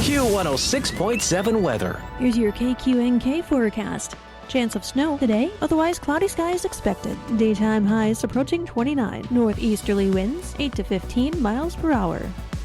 Q106.7 weather. Here's your KQNK forecast. Chance of snow today, otherwise cloudy skies expected. Daytime highs approaching 29. Northeasterly winds 8 to 15 miles per hour.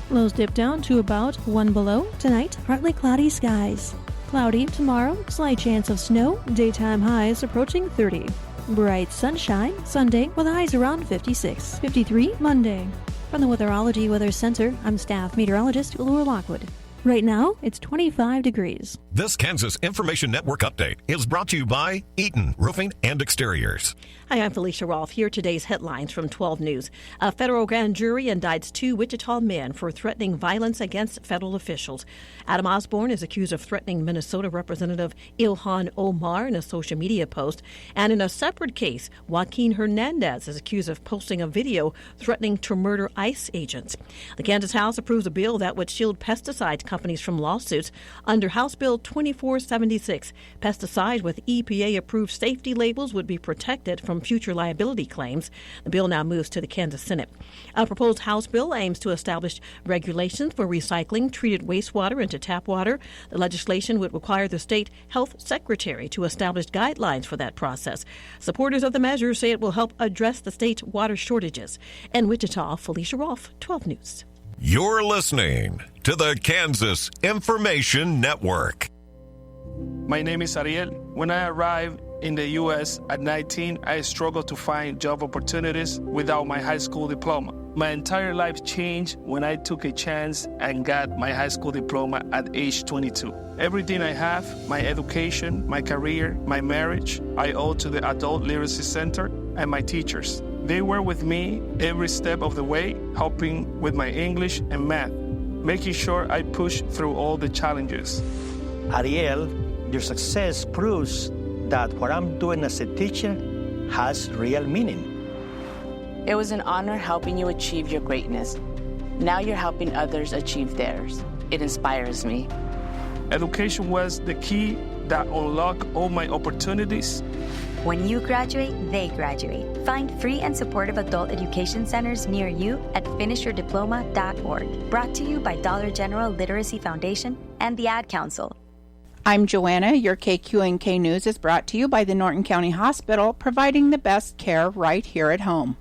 Lows dip down to about 1 below. Tonight, partly cloudy skies. Cloudy tomorrow, slight chance of snow. Daytime highs approaching 30. Bright sunshine Sunday with highs around 56. 53 Monday. From the Weatherology Weather Center, I'm staff meteorologist Laura Lockwood. Right now, it's 25 degrees. This Kansas Information Network update is brought to you by Eaton Roofing and Exteriors. Hi, I'm Felicia Rolfe. Here are today's headlines from 12 News. A federal grand jury indicts 2 Wichita men for threatening violence against federal officials. Adam Osborne is accused of threatening Minnesota Representative Ilhan Omar in a social media post. And in a separate case, Joaquin Hernandez is accused of posting a video threatening to murder ICE agents. The Kansas House approves a bill that would shield pesticide companies from lawsuits under House Bill 2476. Pesticides with EPA-approved safety labels would be protected from future liability claims. The bill now moves to the Kansas Senate. A proposed House bill aims to establish regulations for recycling treated wastewater into tap water. The legislation would require the state health secretary to establish guidelines for that process. Supporters of the measure say it will help address the state's water shortages. In Wichita, Felicia Rolfe, 12 News. You're listening to the Kansas Information Network. My name is Ariel. When I arrived in the U.S. at 19, I struggled to find job opportunities without my high school diploma. My entire life changed when I took a chance and got my high school diploma at age 22. Everything I have, my education, my career, my marriage, I owe to the Adult Literacy Center and my teachers. They were with me every step of the way, helping with my English and math, making sure I pushed through all the challenges. Ariel, your success proves that what I'm doing as a teacher has real meaning. It was an honor helping you achieve your greatness. Now you're helping others achieve theirs. It inspires me. Education was the key that unlocked all my opportunities. When you graduate, they graduate. Find free and supportive adult education centers near you at finishyourdiploma.org. Brought to you by Dollar General Literacy Foundation and the Ad Council. I'm Joanna. Your KQNK News is brought to you by the Norton County Hospital, providing the best care right here at home.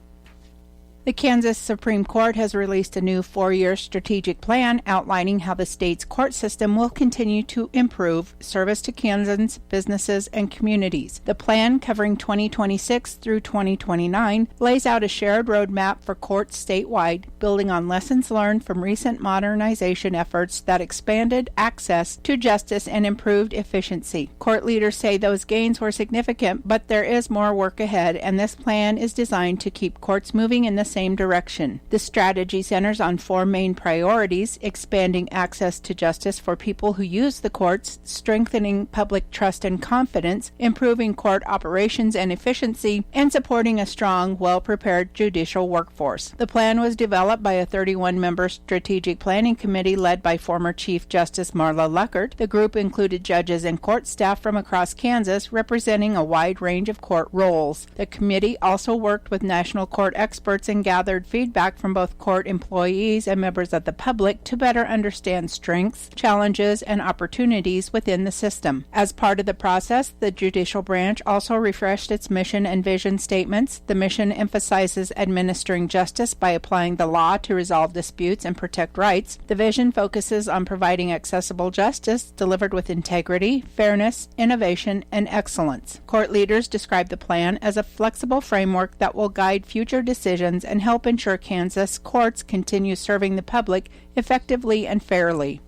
The Kansas Supreme Court has released a new 4-year strategic plan outlining how the state's court system will continue to improve service to Kansans, businesses, and communities. The plan, covering 2026 through 2029, lays out a shared roadmap for courts statewide, building on lessons learned from recent modernization efforts that expanded access to justice and improved efficiency. Court leaders say those gains were significant, but there is more work ahead, and this plan is designed to keep courts moving in the same direction. The strategy centers on 4 main priorities: expanding access to justice for people who use the courts, strengthening public trust and confidence, improving court operations and efficiency, and supporting a strong, well-prepared judicial workforce. The plan was developed by a 31-member strategic planning committee led by former Chief Justice Marla Luckert. The group included judges and court staff from across Kansas, representing a wide range of court roles. The committee also worked with national court experts and gathered feedback from both court employees and members of the public to better understand strengths, challenges, and opportunities within the system. As part of the process, the judicial branch also refreshed its mission and vision statements. The mission emphasizes administering justice by applying the law to resolve disputes and protect rights. The vision focuses on providing accessible justice delivered with integrity, fairness, innovation, and excellence. Court leaders describe the plan as a flexible framework that will guide future decisions and help ensure Kansas courts continue serving the public effectively and fairly.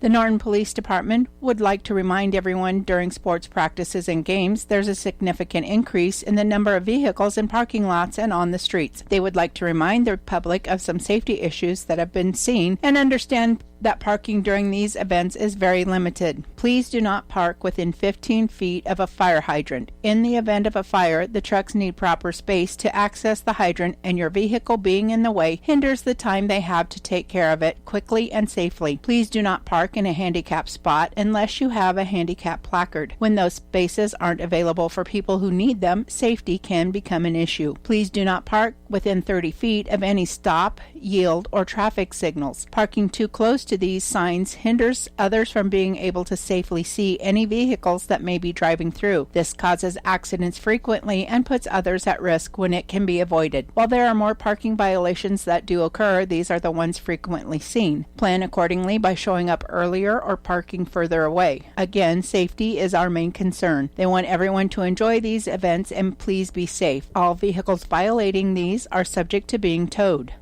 The Norton Police Department would like to remind everyone during sports practices and games there's a significant increase in the number of vehicles in parking lots and on the streets. They would like to remind the public of some safety issues that have been seen and understand that parking during these events is very limited. Please do not park within 15 feet of a fire hydrant. In the event of a fire, the trucks need proper space to access the hydrant, and your vehicle being in the way hinders the time they have to take care of it quickly and safely. Please do not park in a handicapped spot unless you have a handicap placard. When those spaces aren't available for people who need them, safety can become an issue. Please do not park within 30 feet of any stop, yield, or traffic signals. Parking too close to these signs hinders others from being able to safely see any vehicles that may be driving through. This causes accidents frequently and puts others at risk when it can be avoided. While there are more parking violations that do occur, these are the ones frequently seen. Plan accordingly by showing up earlier or parking further away. Again, safety is our main concern. They want everyone to enjoy these events and please be safe. All vehicles violating these are subject to being towed.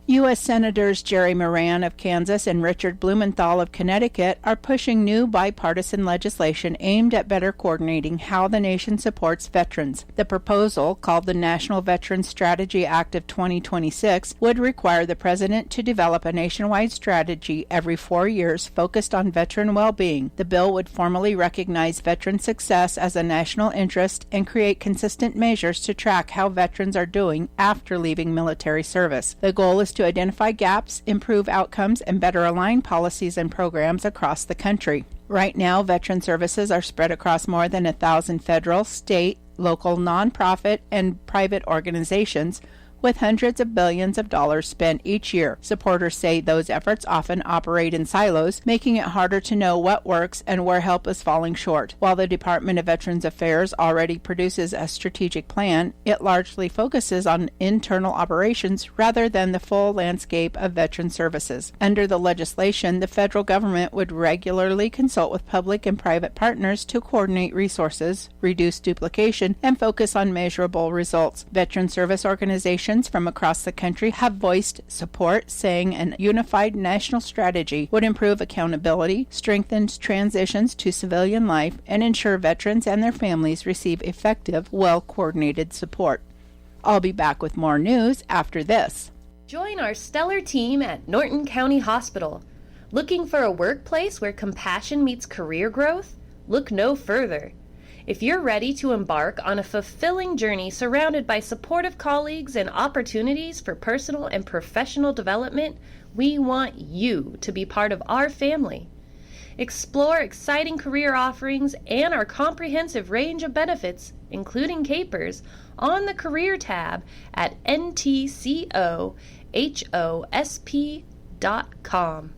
U.S. Senators Jerry Moran of Kansas and Richard Blumenthal of Connecticut are pushing new bipartisan legislation aimed at better coordinating how the nation supports veterans. The proposal, called the National Veterans Strategy Act of 2026, would require the president to develop a nationwide strategy every 4 years focused on veteran well-being. The bill would formally recognize veteran success as a national interest and create consistent measures to track how veterans are doing after leaving military service. The goal is to identify gaps, improve outcomes, and better align policies and programs across the country. Right now, veteran services are spread across more than 1,000 federal, state, local, nonprofit, and private organizations, with hundreds of billions of dollars spent each year. Supporters say those efforts often operate in silos, making it harder to know what works and where help is falling short. While the Department of Veterans Affairs already produces a strategic plan, it largely focuses on internal operations rather than the full landscape of veteran services. Under the legislation, the federal government would regularly consult with public and private partners to coordinate resources, reduce duplication, and focus on measurable results. Veteran service organizations from across the country have voiced support, saying a unified national strategy would improve accountability, strengthen transitions to civilian life, and ensure veterans and their families receive effective, well-coordinated support. I'll be back with more news after this. Join our stellar team at Norton County Hospital. Looking for a workplace where compassion meets career growth? Look no further. If you're ready to embark on a fulfilling journey surrounded by supportive colleagues and opportunities for personal and professional development, we want you to be part of our family. Explore exciting career offerings and our comprehensive range of benefits, including capers, on the Career tab at ntcohosp.com.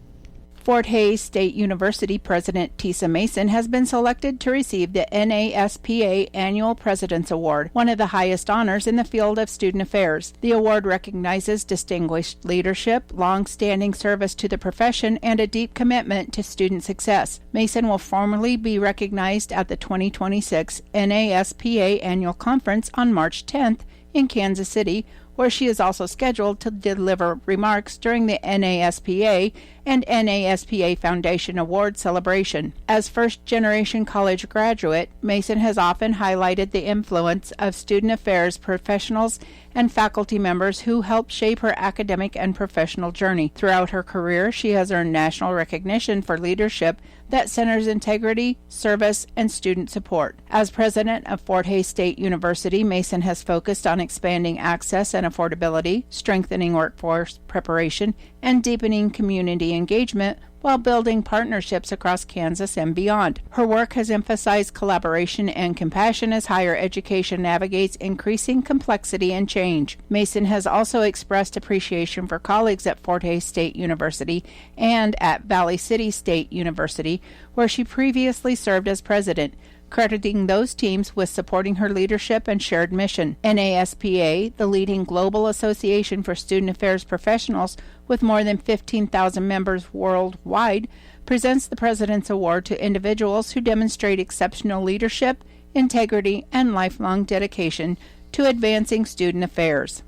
Fort Hays State University President Tisa Mason has been selected to receive the NASPA Annual President's Award, one of the highest honors in the field of student affairs. The award recognizes distinguished leadership, long-standing service to the profession, and a deep commitment to student success. Mason will formally be recognized at the 2026 NASPA Annual Conference on March 10th in Kansas City, where she is also scheduled to deliver remarks during the NASPA and NASPA Foundation Award celebration. As first-generation college graduate, Mason has often highlighted the influence of student affairs professionals and faculty members who helped shape her academic and professional journey. Throughout her career, she has earned national recognition for leadership that centers integrity, service, and student support. As president of Fort Hays State University, Mason has focused on expanding access and affordability, strengthening workforce preparation, and deepening community engagement while building partnerships across Kansas and beyond. Her work has emphasized collaboration and compassion as higher education navigates increasing complexity and change. Mason has also expressed appreciation for colleagues at Fort Hays State University and at Valley City State University, where she previously served as president, crediting those teams with supporting her leadership and shared mission. NASPA, the leading global association for student affairs professionals with more than 15,000 members worldwide, presents the President's Award to individuals who demonstrate exceptional leadership, integrity, and lifelong dedication to advancing student affairs.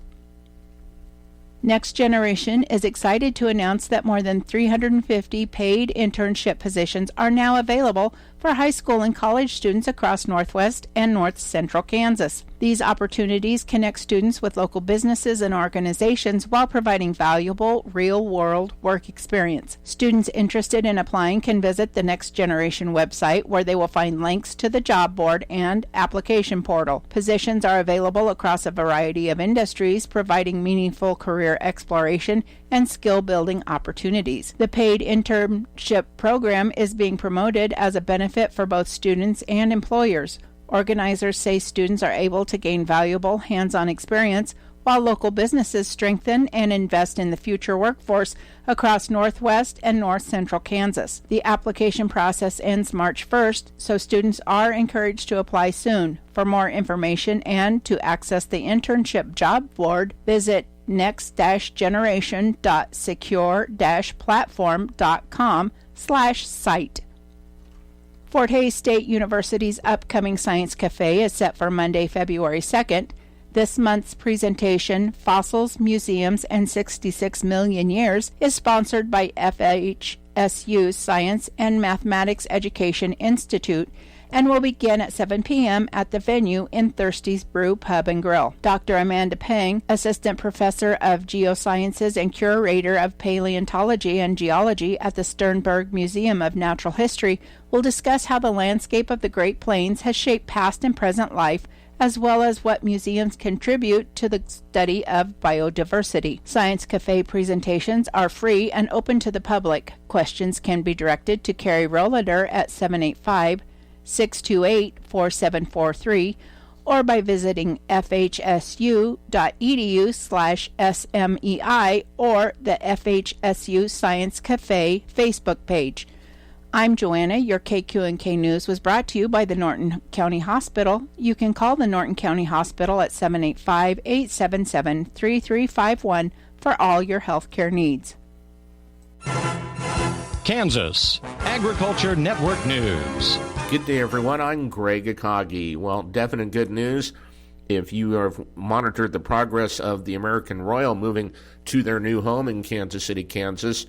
Next Generation is excited to announce that more than 350 paid internship positions are now available for high school and college students across Northwest and North Central Kansas. These opportunities connect students with local businesses and organizations while providing valuable, real-world work experience. Students interested in applying can visit the Next Generation website, where they will find links to the job board and application portal. Positions are available across a variety of industries, providing meaningful career exploration and skill-building opportunities. The paid internship program is being promoted as a benefit for both students and employers. Organizers say students are able to gain valuable hands-on experience while local businesses strengthen and invest in the future workforce across northwest and north central Kansas. The application process ends March 1st, so students are encouraged to apply soon. For more information and to access the internship job board, visit next-generation.secure-platform.com/site. Fort Hays State University's upcoming Science Cafe is set for Monday, February 2nd. This month's presentation, Fossils, Museums, and 66 Million Years, is sponsored by FHSU's Science and Mathematics Education Institute and will begin at 7 p.m. at the venue in Thirsty's Brew Pub and Grill. Dr. Amanda Pang, Assistant Professor of Geosciences and Curator of Paleontology and Geology at the Sternberg Museum of Natural History, will discuss how the landscape of the Great Plains has shaped past and present life, as well as what museums contribute to the study of biodiversity. Science Cafe presentations are free and open to the public. Questions can be directed to Carrie Rollader at 785-628-4743 or by visiting fhsu.edu/SMEI or the FHSU Science Cafe Facebook page. I'm Joanna. Your KQNK News was brought to you by the Norton County Hospital. You can call the Norton County Hospital at 785-877-3351 for all your health care needs. Kansas Agriculture Network News. Good day, everyone. I'm Greg Akagi. Well, definite good news. If you have monitored the progress of the American Royal moving to their new home in Kansas City, Kansas,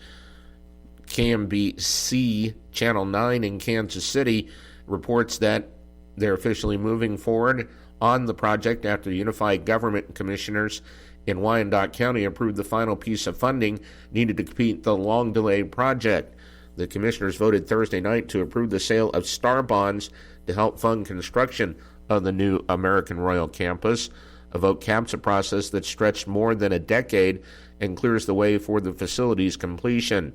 KMBC Channel 9 in Kansas City reports that they're officially moving forward on the project after Unified Government Commissioners in Wyandotte County approved the final piece of funding needed to complete the long-delayed project. The commissioners voted Thursday night to approve the sale of Star Bonds to help fund construction of the new American Royal campus. A vote caps a process that stretched more than a decade and clears the way for the facility's completion.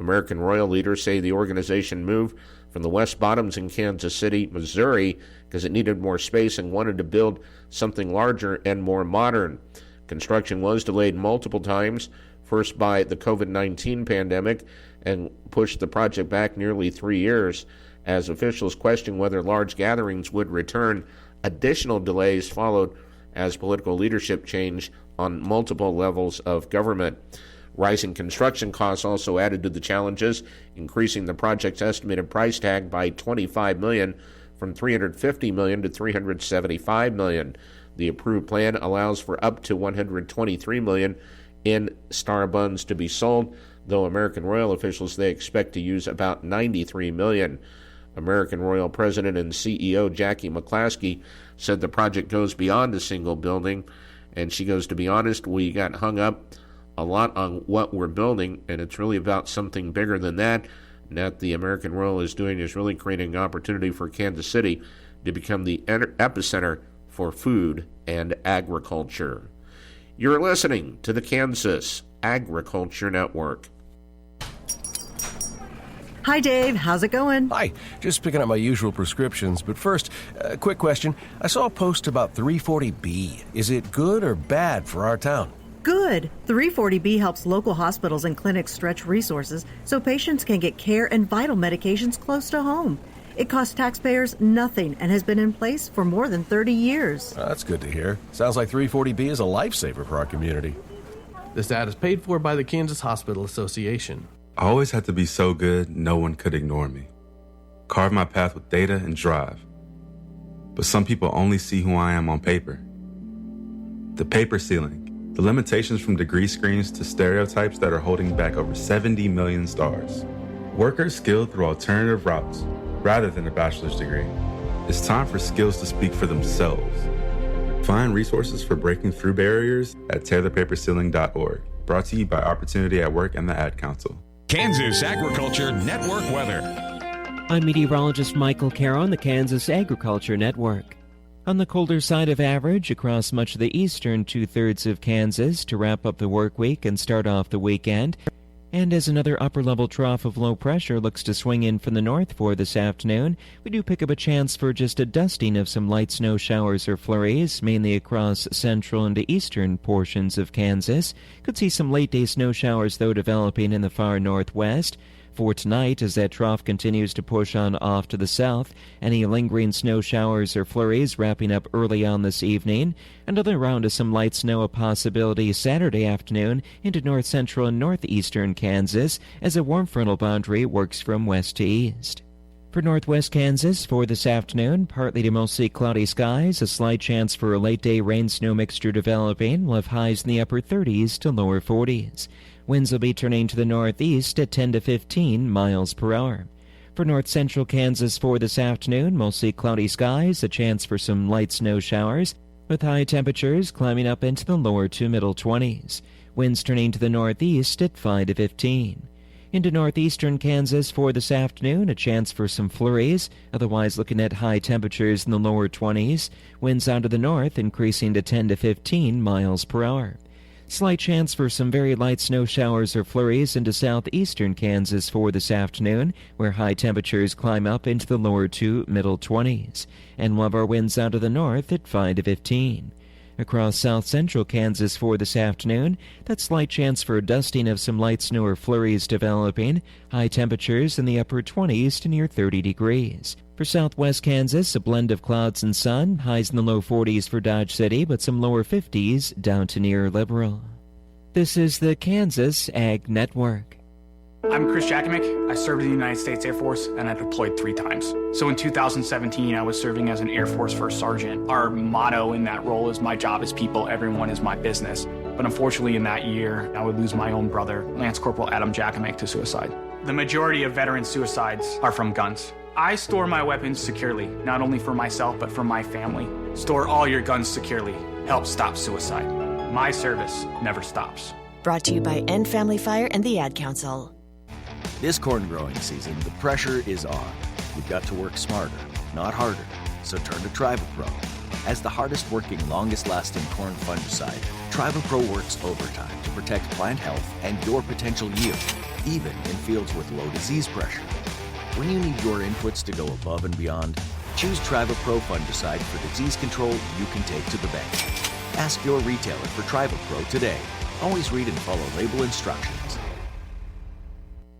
American Royal leaders say the organization moved from the West Bottoms in Kansas City, Missouri, because it needed more space and wanted to build something larger and more modern. Construction was delayed multiple times, first by the COVID-19 pandemic, and pushed the project back nearly 3 years as officials questioned whether large gatherings would return. Additional delays followed as political leadership changed on multiple levels of government. Rising construction costs also added to the challenges, increasing the project's estimated price tag by $25 million from $350 million to $375 million. The approved plan allows for up to $123 million in Star Bonds to be sold, though American Royal officials they expect to use about $93 million. American Royal President and CEO Jackie McClaskey said the project goes beyond a single building, and she goes, "To be honest, we got hung up a lot on what we're building, and it's really about something bigger than that. And that the American Royal is doing is really creating an opportunity for Kansas City to become the epicenter for food and agriculture." You're listening to the Kansas Agriculture Network. Hi, Dave. How's it going? Hi. Just picking up my usual prescriptions. But first, a quick question. I saw a post about 340B. Is it good or bad for our town? Good. 340B helps local hospitals and clinics stretch resources so patients can get care and vital medications close to home. It costs taxpayers nothing and has been in place for more than 30 years. That's good to hear. Sounds like 340B is a lifesaver for our community. This ad is paid for by the Kansas Hospital Association. I always had to be so good, no one could ignore me. Carve my path with data and drive. But some people only see who I am on paper. The paper ceiling. The limitations from degree screens to stereotypes that are holding back over 70 million stars. Workers skilled through alternative routes, rather than a bachelor's degree. It's time for skills to speak for themselves. Find resources for breaking through barriers at tearthepaperceiling.org. Brought to you by Opportunity at Work and the Ad Council. Kansas Agriculture Network weather. I'm meteorologist Michael Caro on the Kansas Agriculture Network. On the colder side of average across much of the eastern two-thirds of Kansas to wrap up the work week and start off the weekend. And as another upper-level trough of low pressure looks to swing in from the north for this afternoon, we do pick up a chance for just a dusting of some light snow showers or flurries, mainly across central and eastern portions of Kansas. Could see some late-day snow showers, though, developing in the far northwest. For tonight, as that trough continues to push on off to the south, any lingering snow showers or flurries wrapping up early on this evening. Another round of some light snow a possibility Saturday afternoon into north central and northeastern Kansas as a warm frontal boundary works from west to east. For northwest Kansas, for this afternoon, partly to mostly cloudy skies, a slight chance for a late-day rain-snow mixture developing. We'll have highs in the upper 30s to lower 40s. Winds will be turning to the northeast at 10 to 15 miles per hour. For north central Kansas for this afternoon, mostly cloudy skies, a chance for some light snow showers, with high temperatures climbing up into the lower to middle 20s. Winds turning to the northeast at 5 to 15. Into northeastern Kansas for this afternoon, a chance for some flurries, otherwise looking at high temperatures in the lower 20s. Winds out of the north increasing to 10 to 15 miles per hour. Slight chance for some very light snow showers or flurries into southeastern Kansas for this afternoon, where high temperatures climb up into the lower to middle 20s. And we'll have our winds out of the north at 5 to 15. Across south central Kansas for this afternoon, that slight chance for a dusting of some light snow or flurries developing, high temperatures in the upper 20s to near 30 degrees. For southwest Kansas, a blend of clouds and sun, highs in the low 40s for Dodge City, but some lower 50s down to near Liberal. This is the Kansas Ag Network. I'm Chris Jakovic. I served in the United States Air Force and I deployed 3 times. So in 2017, I was serving as an Air Force First Sergeant. Our motto in that role is "My job is people, everyone is my business." But unfortunately in that year, I would lose my own brother, Lance Corporal Adam Jakovic, to suicide. The majority of veteran suicides are from guns. I store my weapons securely, not only for myself, but for my family. Store all your guns securely. Help stop suicide. My service never stops. Brought to you by End Family Fire and the Ad Council. This corn growing season, the pressure is on. You've got to work smarter, not harder. So turn to Tribal Pro. As the hardest working, longest lasting corn fungicide, Tribal Pro works overtime to protect plant health and your potential yield, even in fields with low disease pressure. When you need your inputs to go above and beyond, choose Tribal Pro fungicide for disease control you can take to the bank. Ask your retailer for Tribal Pro today. Always read and follow label instructions.